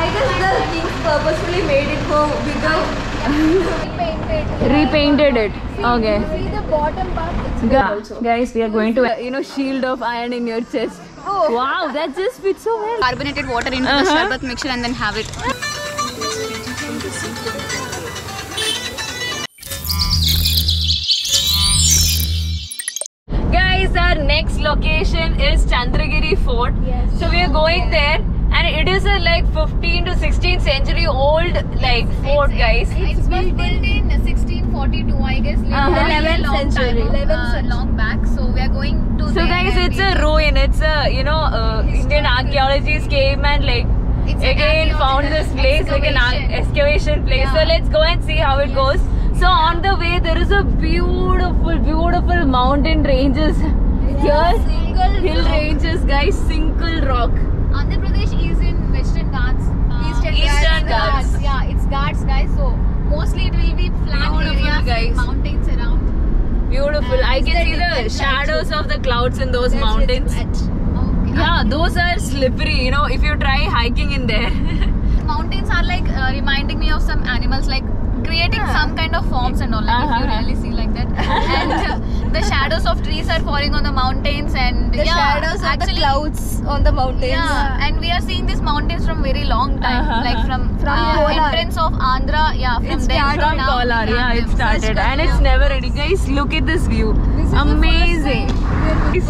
I guess the kings purposefully made it for bigger. Repainted it. Okay. See the bottom part. Guys, we are going to shield of iron in your chest. Oh. Wow, that just fits so well. Carbonated water into the sharbat mixture and then have it. Guys, our next location is Chandragiri Fort. Yes. So we are going there, and it is a like 15th to 16th century old like fort, guys. It was built in 1642, I guess. The 11th century. Long back. So we are going to. So guys, it's a ruin. It's a Indian archaeologists came and like again found this place like an excavation place. Yeah. So let's go and see how it goes. So on the way there is a beautiful mountain ranges. Here, hill ranges, guys. Single rock. Andhra Pradesh is in Western Ghats. Eastern Ghats. Yeah, it's Ghats, guys. So mostly it will be flat Beautiful, areas, guys. mountains around. Beautiful. I can see the shadows of the clouds in those mountains. Okay. Yeah, those are slippery. If you try hiking in there. Mountains are like reminding me of some animals, like creating some kind of forms and all. Like if you really see like that, and the shadows of trees are falling on the mountains, and The shadows of the clouds on the mountains. Yeah, and we are seeing these mountains from very long time, like from Kolar. entrance of Andhra. Yeah, from It's there started From now. Kolar, yeah, it Such started, kind and it's of- never ready. Guys, look at this view. Amazing.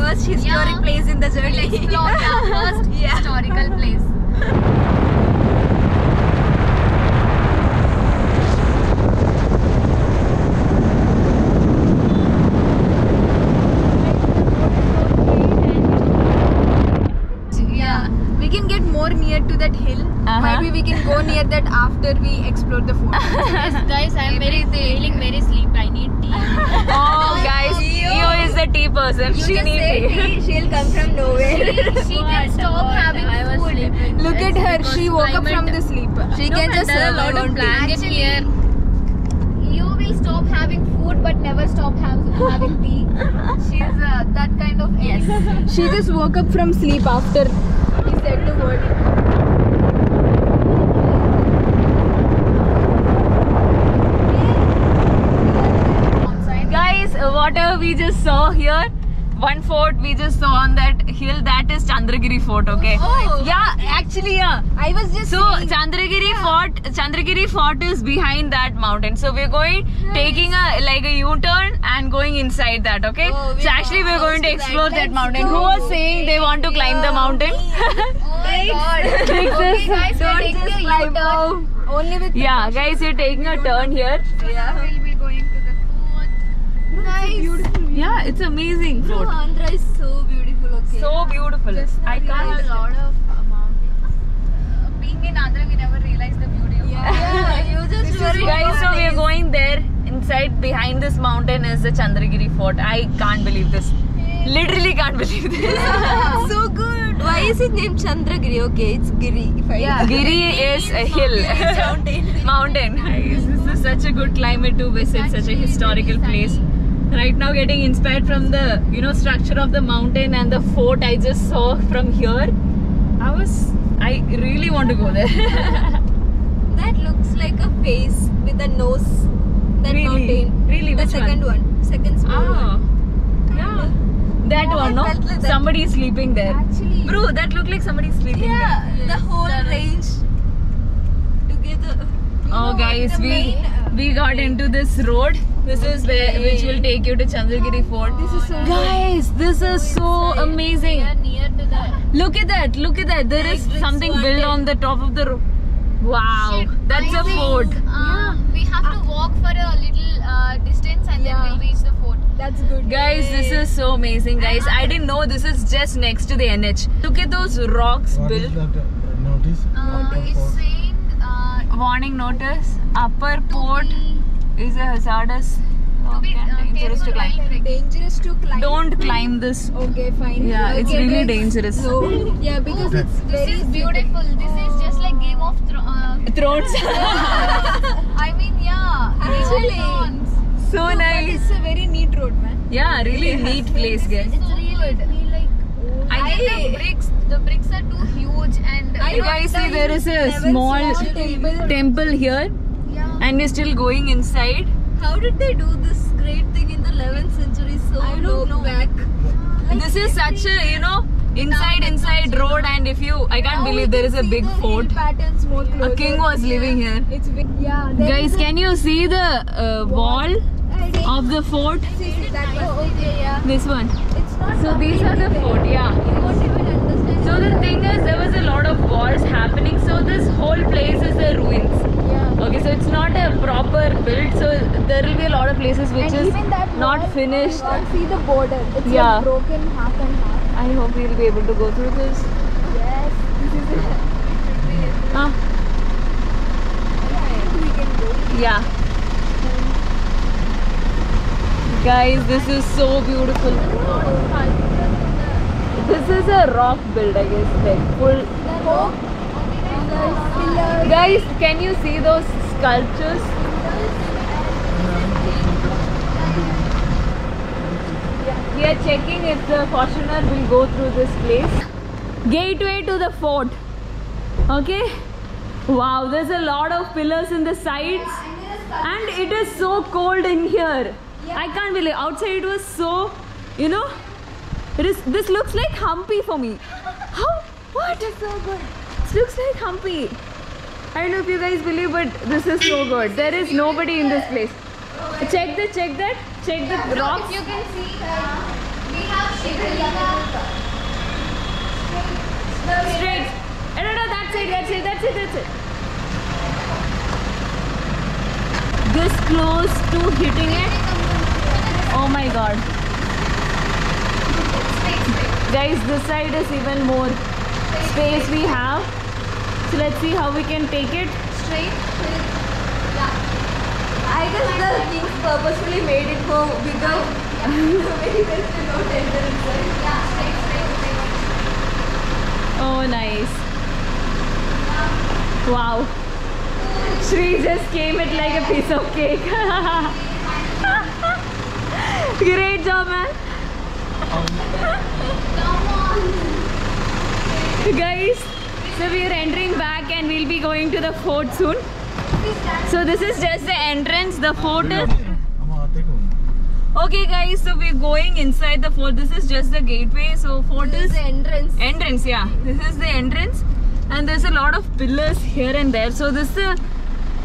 First historic place in the journey. Explore, first historical place. We can get more near to that hill. Maybe we can go near that after we explore the fort. Yes, guys, I am feeling very sleepy. I need tea. Oh, guys, Eo is the tea person. She needs tea. She'll come from nowhere. She can stop having food. Look at her. She woke up from the sleep. She can just survive on tea. Actually, you will stop having food but never stop having tea. She's that kind of She just woke up from sleep after he said the word. Guys, whatever we just saw here, one fort we just saw on that hill, that is Chandragiri Fort, okay? Oh. Yeah, actually, yeah. I was just So saying, Chandragiri Fort is behind that mountain. So we're going, taking a U-turn and going inside that, okay? Oh, so actually we're going to close to explore that. that Let's mountain. go. Who was saying they want to climb the mountain? Oh my god. Okay, Okay, guys, we're don't taking just a climb U-turn. out. Only with Yeah, guys, you're taking a turn here. Yeah. We'll be going to the fort. Nice. Beautiful. Yeah, it's amazing fort. Andhra is so beautiful. Okay. So beautiful. I There are can't. a lot of mountains. Being in Andhra, we never realized the beauty of Yeah, you just Guys, so we are going there. Inside, behind this mountain is the Chandragiri Fort. I can't believe this. Literally can't believe this. so good. Why is it named Chandragiri? Okay, it's Giri. Giri is a hill. Mountain. Guys, this is such a good climate to visit such a historical place. Right now, getting inspired from the structure of the mountain and the fort I just saw from here. I really want to go there. That looks like a face with a nose. That Really? mountain. Really? The Which second one. Second small Ah, one. yeah. That one, no? I felt like that. Somebody is sleeping there. Actually. Bro, that looked like somebody sleeping Yeah, there. the whole range together. Oh, guys, we got into this road. This is which will take you to Chandragiri Fort. This is so Guys, this is so amazing. We are near to the Look at that. Look at that. There is something built on the top of the road. Wow, that's a fort. We have to walk for a little distance and then we'll reach the fort. That's good. Guys, this is so amazing, guys. I didn't know this is just next to the NH. Look at those rocks What is built. that notice? It's saying Warning notice. Upper port is a hazardous. be Dangerous to climb. Dangerous to climb. Don't climb this. Okay, fine. Yeah, it's Okay, really let's dangerous. go. Yeah, because it's this very is beautiful. This is just like Game of Thrones. Thrones. I mean, yeah. Actually. Game of Thrones. So But nice. it's a very neat road, man. Yeah, really neat place, guys. It's really good. I think the the bricks are too huge, and You guys see there is a small temple here, yeah. and we're still going inside. How did they do this great thing in the 11th century so long back? This is such a, inside road, and if you, I can't believe there is a big fort. Patterns more closer. A king was living here. It's big. Yeah. Guys, can you see the wall of the fort? Yeah. This one. It's not. So these are the fort, yeah. You won't even understand. So the thing is, there was a lot of wars happening. So this whole place is the ruins. Yeah. Okay, so it's not a proper build. So there will be a lot of places which And is even that not wall, finished. You can't see the border. It's Yeah. like broken half and half. I hope we'll be able to go through this. Yes. This is it. Ah, We can go. yeah. Guys, this is so beautiful. This is a rock build, I guess, like full. Guys, can you see those sculptures? We are checking if the Fortuner will go through this place. Gateway to the fort. Okay. Wow, there's a lot of pillars in the sides, and it is so cold in here. I can't believe outside it was so, this looks like Hampi for me. How? What? It's so good. This looks like Hampi. I don't know if you guys believe, but this is so good. There is nobody in this place. Check the rocks. If you can see, we have Shivalika. Straight. No, that's it. This close to hitting it. Oh my god. Guys, this side is even more space we have. So let's see how we can take it. Straight. I guess the kings purposefully made it go bigger. Very best to not enter inside. Yeah, straight. Oh, nice. Wow. Shri just came it like a piece of cake. Great job, man. Come on. Guys, so we are entering back and we'll be going to the fort soon. So this is just the entrance, the fort is... Okay guys, so we're going inside the fort. This is just the gateway. So fort This is the entrance. entrance, yeah. This is the entrance, and there's a lot of pillars here and there. So this is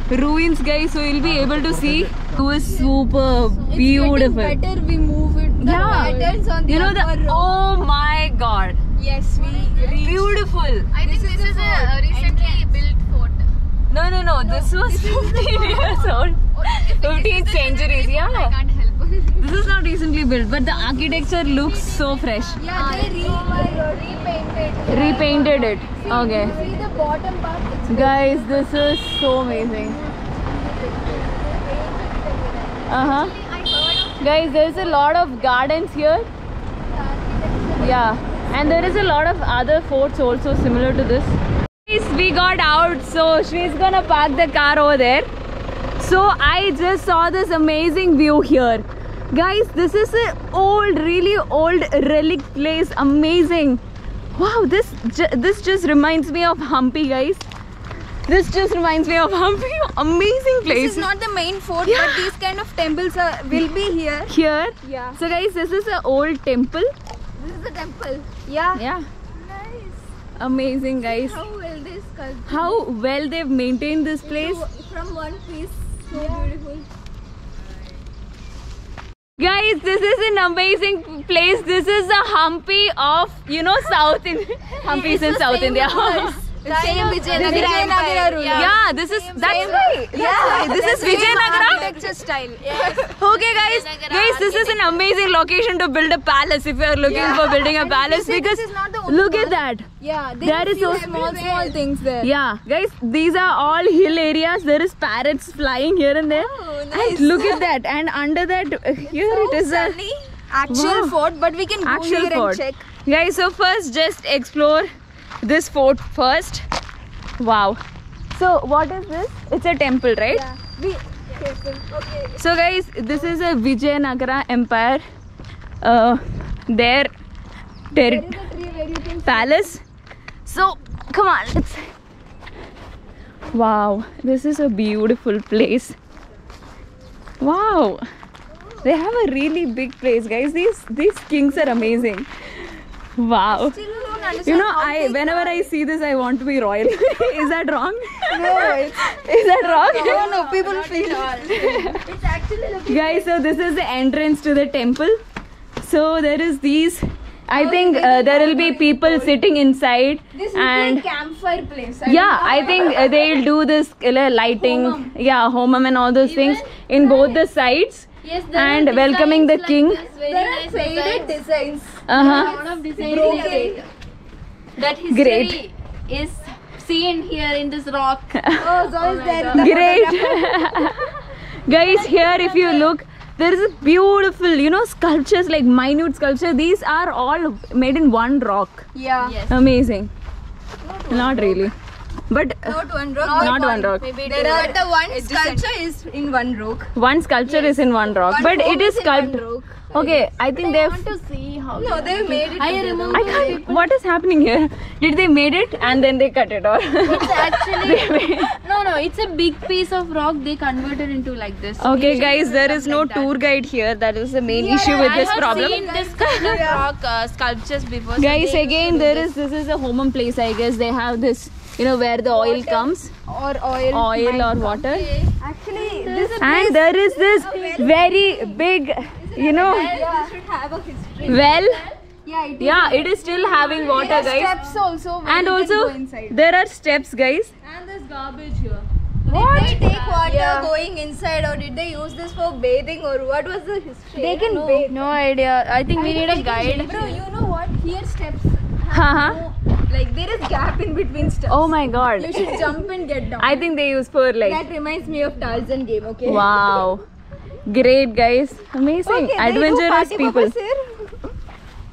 the ruins, guys. So you'll be able to see. It was super beautiful. It's getting better. We move it. The patterns on the upper row. Oh my god, Yes, we reached. beautiful. I think this is a recently built fort. No. This was 15 years old. 15th centuries, I yeah. can't help. This is not recently built, but the architecture looks so fresh. Yeah, they repainted. Repainted it. Okay. See the bottom part? It's Guys, this is so amazing. Guys, there's a lot of gardens here. Yeah, and there is a lot of other forts also similar to this. Guys, we got out, so she's gonna park the car over there. So I just saw this amazing view here. Guys, this is a really old relic place. Amazing. Wow, this just reminds me of Hampi, guys. This just reminds me of Hampi. Amazing place. This is not the main fort, Yeah. but these kind of temples will be here. Here. Yeah. So guys, this is an old temple. This is the temple. Yeah. Yeah. Nice. Amazing, guys. How well this sculpture. How well they've maintained this place. From one piece. So beautiful. Guys, this is an amazing place. This is the Hampi of, South India. Hampi is in South India. Same Vijayanagara rule. Yeah, that's right. Yeah, This is Vijayanagara. architecture style. Yes. Okay, guys, this is an amazing location to build a palace if you are looking for building a And palace, this is because not the only look at one. that. Yeah, That is so small things there. Yeah, guys, these are all hill areas. There is parrots flying here and there. Oh, And nice. look at that. And under that, here So it is a sunny. Actual Wow. fort, but we can go actual here fort. and check. Guys, so first just explore this fort first. Wow. So what is this? It's a temple, right? Yeah. Be careful. Okay. So guys, this is a Vijayanagara Empire. Their There is a tree where you can palace. So come on, let's. Wow, this is a beautiful place. Wow, they have a really big place, guys. These kings are amazing. Wow. You know, whenever I see this, I want to be royal. Is that wrong? No, Is that wrong? no, people feel it's actually Guys, so this is the entrance to the temple. So there is these. I think there will be people sitting inside. this is and like campfire place. yeah, I think they'll do this lighting, Homam. yeah, homam and all those things in both the sides. Yes, And welcoming the king. There are faded designs. Uh-huh. of designs Broken. that history Great. is seen here in this rock. Oh, so is there. Great. Guys, here if you look, there is a beautiful, you know, sculptures, like minute sculpture. These are all made in one rock. Yeah. Yes. Amazing. Not really. But Not one rock. not one rock. Maybe There are the one sculpture is in one rock. One sculpture is in one rock. But it is sculpted. Okay, I think I they've. want to see how. No, they made it. I together. remember. I can't. What is happening here? Did they made it and then they cut it off? It's actually no. It's a big piece of rock they converted into like this. Okay, guys, there is no tour guide here. That is the main issue with this I have problem. seen this kind of rock sculptures before. so Guys, they again, used to do this is a homam place. I guess they have this, you know, where the oil comes, Or oil. oil or water, Actually, this is and there is this very big, you know, this should have a history. well. Yeah, it is. Yeah, it is still having water, There are guys. steps also. where And you can also, go inside. there are steps, guys. And there's garbage here. What? Did they take water Yeah. going inside, or did they use this for bathing, or what was the history? They can bathe. No idea. I think we need a guide. Bro, you know what? Here steps. Haha. Like there is gap in between steps. Oh my god. You should jump and get down. I think they use for like. That reminds me of Tarzan game. Okay. Wow. Great, guys. Amazing. Okay, there you go, Adventurous party people. papas here.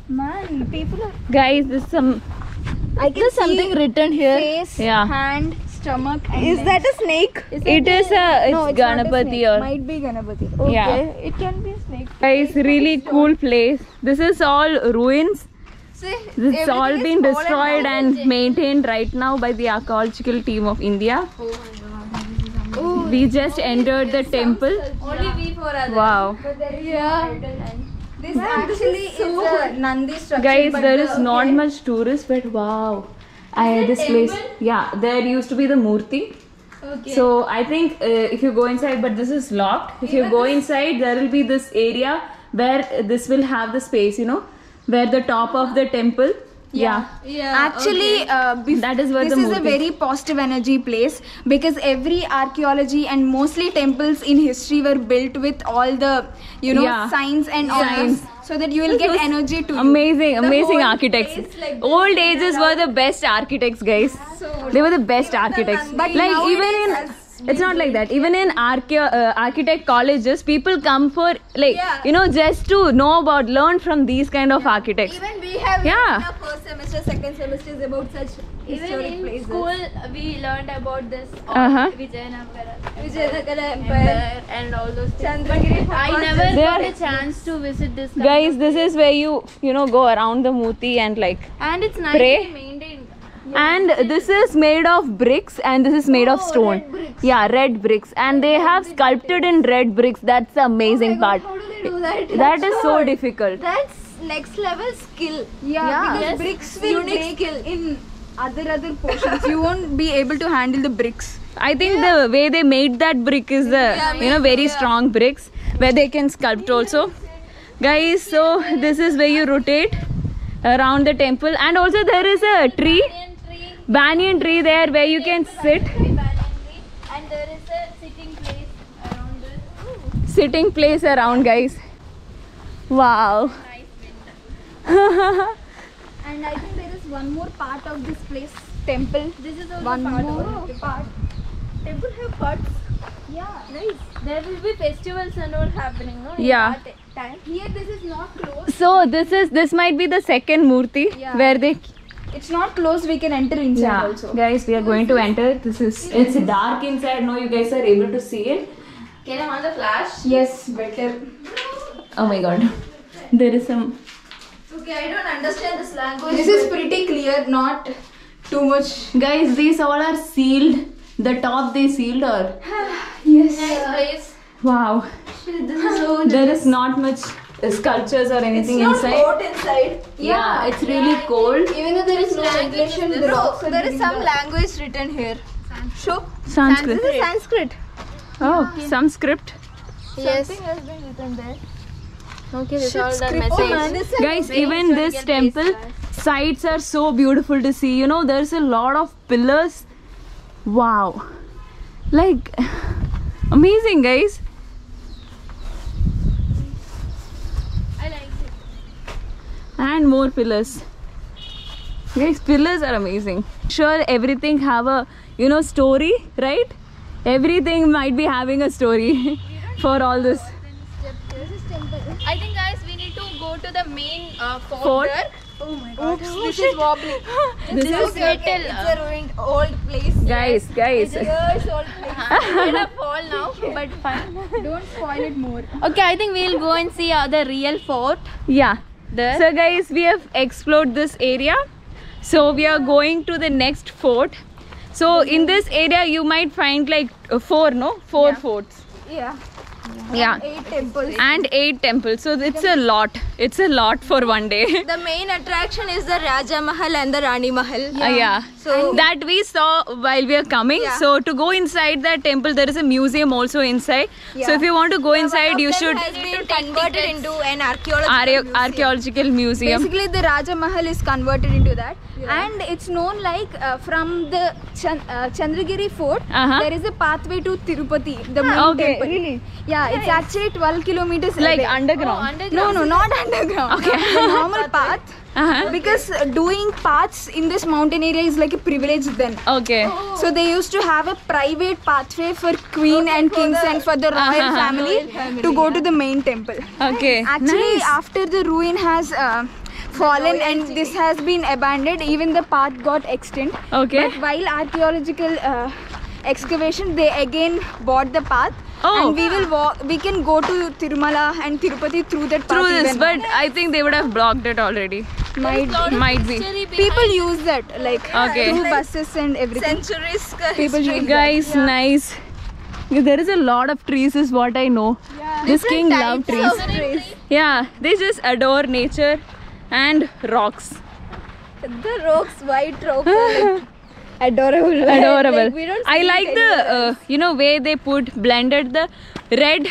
Man, people are. Guys, this is some. I can There's something written here. face, Yeah. hand, stomach. And is that a snake? It is a. It's No, it's not a Ganapati snake. or. Might be Ganapati. Yeah. Okay, it can be a snake. Guys, really cool place. This is all ruins. See, It's all everything been is fallen destroyed down. and maintained right now by the archaeological team of India. Ooh, We just entered the temple. Only we four are there. Wow. but there is no idol and this actually is a Nandi structure. Guys, but there the- is not much tourists, but wow. This place. Yeah, there used to be the Murti. Okay. So I think if you go inside, but this is locked. If you go inside, there will be this area where this will have the space, you know, where the top of the temple. Yeah. Actually, That is where this the is a Murti- very positive energy place because every archaeology and mostly temples in history were built with all the, you know, Yeah. signs and all Signs. this, so that you will get energy to you. Amazing, The amazing whole architects. place, like, Old ages were the best architects, guys. They were the best architects. But Like nowadays even in, has it's not like that. Even in architect colleges, people come for like Yeah. you know just to know about, learn from these kind of architects. Even we have Yeah. in our first semester, second semesters about such Even historic in places. school, we learned about this Uh-huh. Vijayanagara Vijayanagara Empire, and all those things. Chandagiri. I never They got are- a chance to visit this. Guys, this is where you know go around the Murti and like. And it's nicely Pray. maintained. And this is made of bricks and this is made of stone. red bricks. Yeah, red bricks. And they have sculpted in red bricks. That's the amazing part. How do they do that? That is so difficult. That's next level skill. Yeah. Because Yes. bricks will break in other portions. You won't be able to handle the bricks. I think the way they made that brick is the you know very strong bricks where they can sculpt also. Guys, so this is where you rotate around the temple, and also there is a tree, banyan tree there where you can sit. And there is a sitting place around this. Sitting place around, guys. Wow. And I think there is one more part of this place, temple. This is also One part more of it. part. Temple have parts. Yeah, nice. There will be festivals and all happening, no? In Yeah. that time. Here this is not closed. So this might be the second Murti Yeah. where they. It's not closed. We can enter inside Yeah, also. guys, we are going to enter. It's dark inside. No, you guys are able to see it. Can I have the flash? Yes, better. Oh my god, there is some. Okay, I don't understand this language. This is pretty clear, not too much. Guys, these all are sealed. The top they sealed or? Yes. Wow. This is so There is not much sculptures or anything inside. It's not hot inside. Yeah, it's really cold. Even though there is no ventilation, the rocks are There is giving some the- language written here. Show. Sanskrit. This is Sanskrit. Oh, some script. Yes. Something has been written there. Okay, this is all the Script. message. Oh man, this is Guys, even this temple sites are so beautiful to see. You know, there's a lot of pillars. Wow. Like, amazing, guys. I like it. And more pillars. Guys, pillars are amazing. Sure, everything have a, you know, story, right? Everything might be having a story for all this. I think, guys, we need to go to the main fort, Fort? there. Oh my god. This is wobbly. This is It's a ruined old place. guys. Years old place. Gonna fall now, but fine. Don't spoil it more. Okay, I think we'll go and see the real fort. Yeah. There. So guys, we have explored this area. So we are going to the next fort. So in this area you might find like four forts. Yeah. Yeah. 8 temples. And 8 temples. So it's a lot. It's a lot for one day. The main attraction is the Raja Mahal and the Rani Mahal. Yeah. So That we saw while we are coming. Yeah. So to go inside that temple, there is a museum also inside. So Yeah. if you want to go inside, you should has been converted into an archaeological archaeological museum. Basically, the Raja Mahal is converted into that, and it's known like from the Chandragiri fort. Uh-huh. There is a pathway to Tirupati, the main Okay, temple. really? Yeah, it's actually 12 kilometers Like away. underground. No, not underground. Okay. The normal path. Uh-huh. Because doing paths in this mountain area is like a privilege then. Okay. So they used to have a private pathway for queen and kings and for the royal family to go to the main temple. Okay. Actually, Nice. after the ruin has fallen and this has been abandoned, even the path got extended. Okay. But while archaeological excavation, they again bought the path. Oh. And we will walk. We can go to Tirumala and Tirupati through that path. Through this, even but now. I think they would have blocked it already. Might be. People use that like Okay. through buses and everything. centuries People history. use Guys, nice. There is a lot of trees, is what I know. This king loves trees. Yeah, they just adore nature and rocks. The rocks, white rocks, are like adorable. Adorable. Like, we don't I see like it the way they blended the red,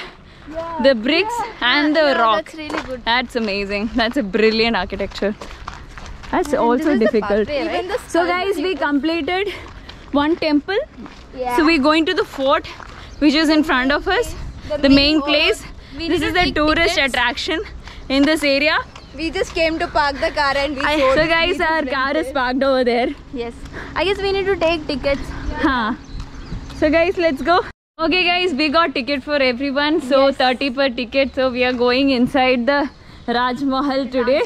the bricks and the rock. That's really good. That's amazing. That's a brilliant architecture. That's also difficult. Even the So guys, we completed one temple. So we're going to the fort, which is in front of us. The main place. This is the tourist attraction in this area. We just came to park the car and we showed So guys, our car is parked over there. Yes. I guess we need to take tickets. Huh. So guys, let's go. Okay guys, we got ticket for everyone. So 30 per ticket. So we are going inside the Raj Mahal today.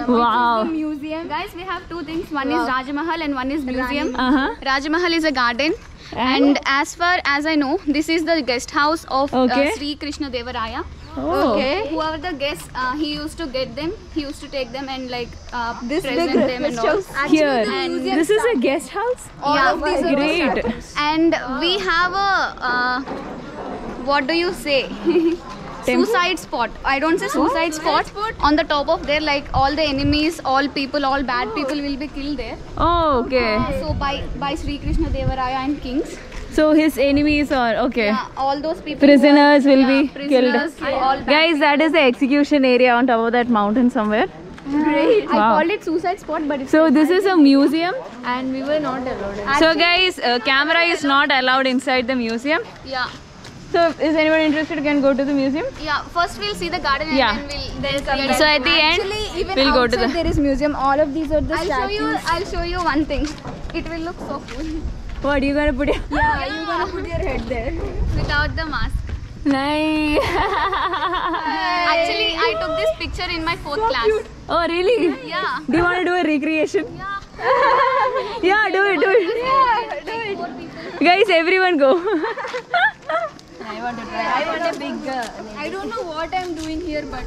Wow. Museum. Guys, we have two things. One is Raj Mahal and one is museum. Uh-huh. Raj Mahal is a garden. And as far as I know, this is the guest house of Okay. Sri Krishna Devaraya. Oh. Okay. Whoever the guests, he used to get them. He used to take them and like This present big them and guest all. house. Here. And This is a guest house? yeah, of these are Great. and we have a what do you say? Suicide spot. I don't say suicide spot. On the top of there, like all the enemies, all people, all bad people will be killed there. Oh, okay. So by Sri Krishna Devaraya and kings, So his enemies are okay. all those people. Prisoners will be prisoners, killed. all bad. Guys, that is the execution area on top of that mountain somewhere. Great. I Wow. called it suicide spot, but it's So this is a museum. and we were not allowed. So guys, camera is not allowed inside the museum. Yeah. So is anyone interested can go to the museum? Yeah. First we'll see the garden and Yeah. then we'll So at the Actually, end, even we'll go to outside the... there is museum. All of these are the I'll show you one thing. It will look so cool What, you gonna put it? Yeah, you're gonna put your head there. without the mask. Nice. Actually, I took this picture in my 4th class. Oh really? Yeah. Do you want to do a recreation? Yeah. Yeah, do it, do it. Guys, everyone go. I want a big. I don't know what I'm doing here, but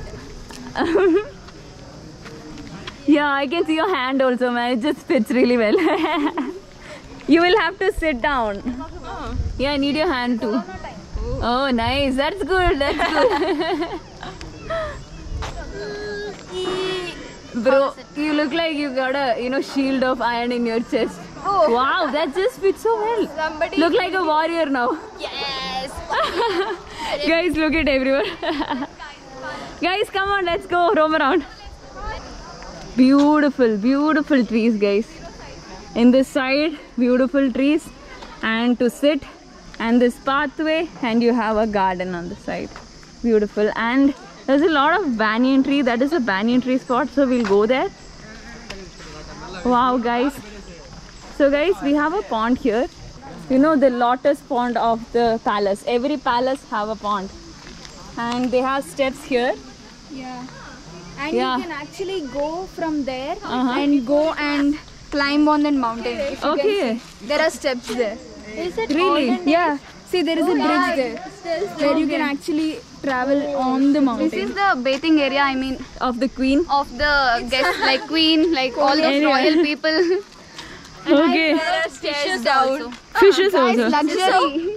Yeah, I can see your hand also, man. It just fits really well. You will have to sit down. Yeah, I need your hand too. Oh, nice. That's good. That's good. Bro, you look like you got a shield of iron in your chest. Oh. Wow, that just fits so well. Somebody Look like a warrior now. Yes. Guys, look at everyone. Guys, come on, let's go roam around. Beautiful, beautiful trees, guys. In this side, beautiful trees, and to sit, and this pathway, and you have a garden on the side. Beautiful. And there's a lot of banyan tree. That is a banyan tree spot, so we'll go there. Wow, guys. So guys, we have a pond here. You know, the lotus pond of the palace. Every palace have a pond, and they have steps here. Yeah. And Yeah. you can actually go from there and go and climb on that mountain. If you Okay. can see. There are steps there. Is it Really? Yeah. See, there is a bridge there where you can actually travel on the mountain. This is the bathing area, I mean, Of the queen. of the guests, like queen, like all those Area. royal people. Okay. Fishes down? Fishes Guys, also. luxury.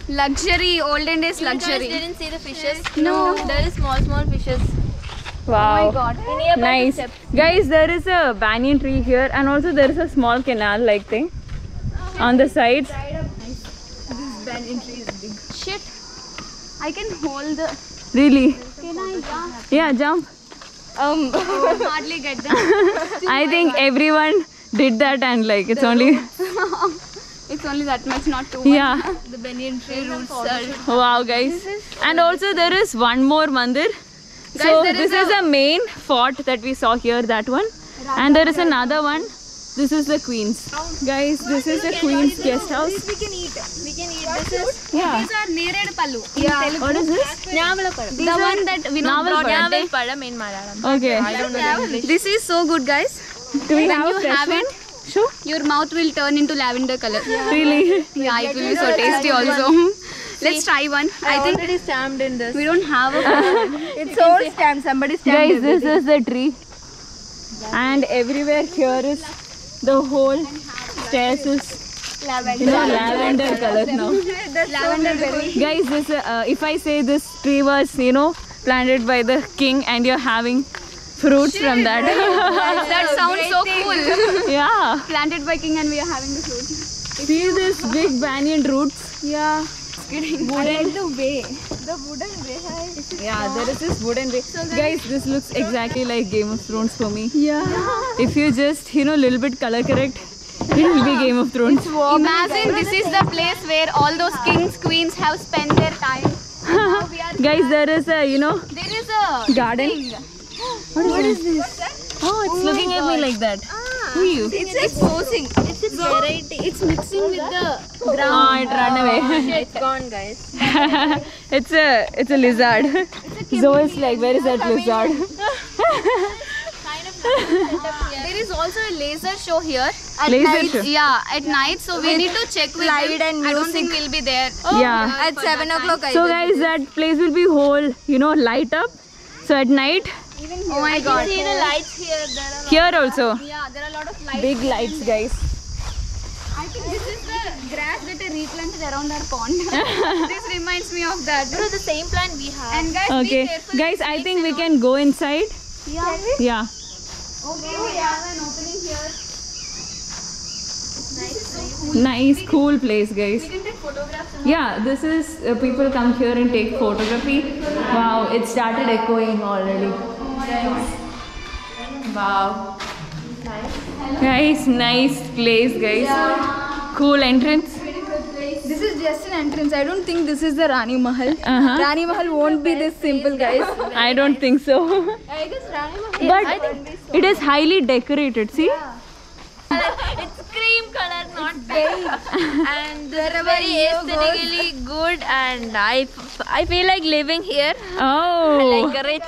Luxury, olden days You guys luxury. didn't see the fishes? No. There is small fishes. Wow. Oh my god. Nice. Guys, there is a banyan tree here, and also there is a small canal like thing on the sides. Shit. I can hold the. Really? Can I jump? Yeah, jump. Hardly get them. I think everyone did that, and like it's only. It's only that much, not too much. Yeah. The banyan tree roots are. Wow, guys. And also there is one more mandir. So there this is is a main fort that we saw here, that one. And there is another one. This is the Queen's. Guys, this is the Queen's guest house. We can eat. This is Yeah. These are nered pallu. Yeah. What is this? Nyavalaparam. The one that we Naval brought param. that day. Nyavalaparam in Malayalam. Okay. I don't know the English. This is so good, guys. Do we When have you a fresh have one? it, Sure. your mouth will turn into lavender color. Really? Yeah, it will be so tasty also. Let's try one. I think already stamped in this. we don't have a It's all stamped. Somebody stamped Guys, this is the tree. And everywhere here is the whole stairs is lavender color now. lavender berry. Guys, this if I say this tree was planted by the king and you're having fruits from that. That sounds so cool. Yeah. Planted by king and we are having the fruit. See this big banyan roots? Yeah. Wooden. The way. Yeah, there is this wooden way. Guys, this looks exactly like Game of Thrones for me. Yeah. If you just little bit color correct, it will be Game of Thrones. Imagine this is the place where all those kings, queens have spent their time. Now we are Guys, there is a there is a garden. thing. What is this? Oh, it's looking at me like that. Who are you? It's posing. It's a variety. It's mixing with the Oh, it ran away. It's gone, guys. It's a lizard. Zoe is like, where is that lizard? There is also a laser show here. At Laser night. show? Yeah, at night. So we need to check with light them. and I don't think music. we'll be there. Yeah. At 7 o'clock, I So will guys, that place will be whole, light up. So at night, Oh my god. see the lights here. There are here also, Yeah, there are a lot of lights. big lights, guys. I think this is the grass that I replanted around our pond. This reminds me of that. Bro, the same plant we have. And guys, be Okay, careful. guys, I think we can go inside. Yeah. Yeah. Okay, we have an opening here. Nice, cool place, guys. We can take photographs. Yeah, this is people come here and take photography. Wow, it started echoing already. Wow. Guys, nice place, guys. Cool entrance. This is just an entrance. I don't think this is the Rani Mahal. Uh-huh. Rani Mahal won't be this simple, guys. I don't think so. I guess Rani Mahal. But it is highly decorated. See? It's cream color, not pink. And they're very aesthetically good, and I feel like living here. Oh. Like a rich.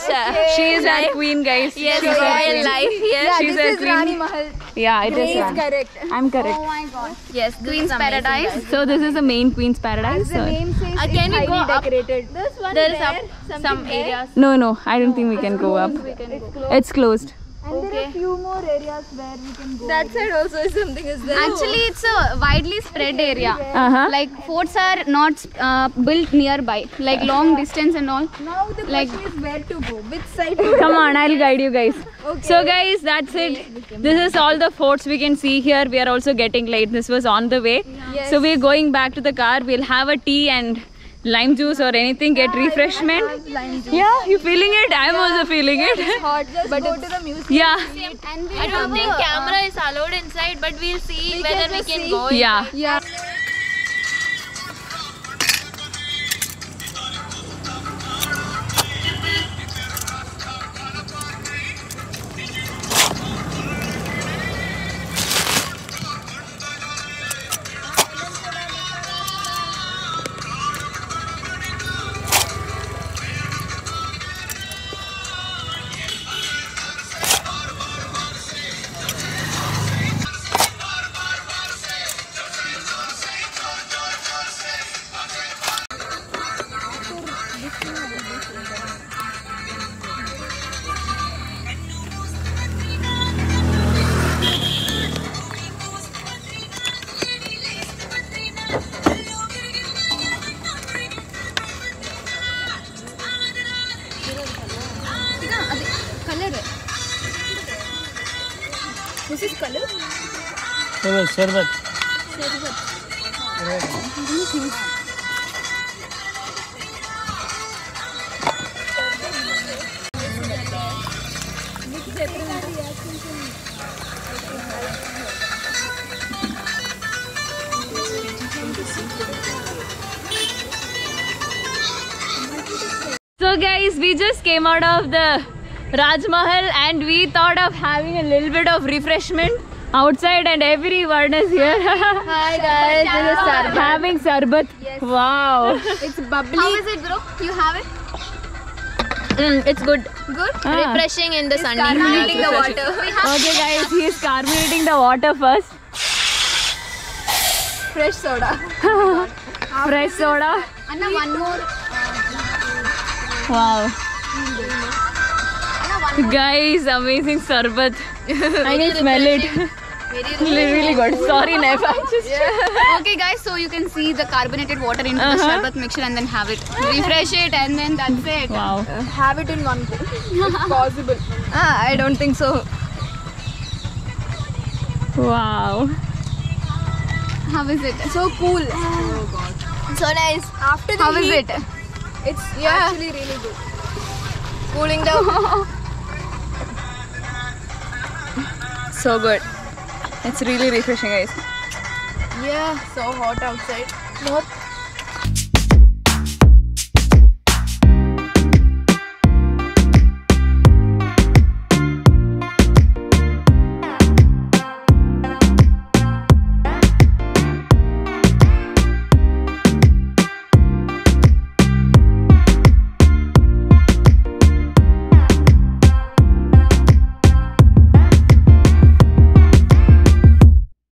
She is our queen, guys. Yes, She's our royal queen. life here. Yeah, She's this a is queen. Rani Mahal. Yeah, it is. He is Rani. correct. I'm correct. Oh my god. Yes, this Queen's is amazing, Paradise. guys. So this is the main Queen's Paradise. The or- name says it's Can we go highly up? decorated. There is some areas. No, I don't think we can go up. It's closed. And there are few more areas where we can go. That side also is something is there. Actually, it's a widely spread area. Like forts are not built nearby, like long distance and all. Now the Like- question is where to go, which side to go. Come on, I'll guide you guys. So guys, that's it. This is all the forts we can see here. We are also getting late. This was on the way. So we're going back to the car. We'll have a tea and lime juice or anything, get refreshment. Yeah, you feeling it? I'm also feeling it. Hot, just go to the museum. Yeah. And we I don't think camera is allowed inside, but we'll see whether we can go. Yeah. Yeah. This is color? Sharbat. So guys, we just came out of the Raj Mahal and we thought of having a little bit of refreshment outside, and everyone is here. Hi guys, this is Sarbat. Having sarbat. Wow. It's bubbly. how is it, bro? You have it? It's good. Good. Ah. Refreshing in the sun. Carbonating the water. Okay guys, he is carbonating the water first. Fresh soda. Fresh soda. Anna, one more. Wow. Guys, amazing sarbat. I can smell it. Really good. Sorry, Nef. Okay, guys, so you can see the carbonated water into the sharbat mixture and then have it. Refresh it and then that's it. Wow. Have it in one go. If possible. I don't think so. Wow. How is it? So cool. So nice. After the How is heat, it? it's actually really good. Cooling down. So good. It's really refreshing, guys. Yeah, so hot outside. Nope.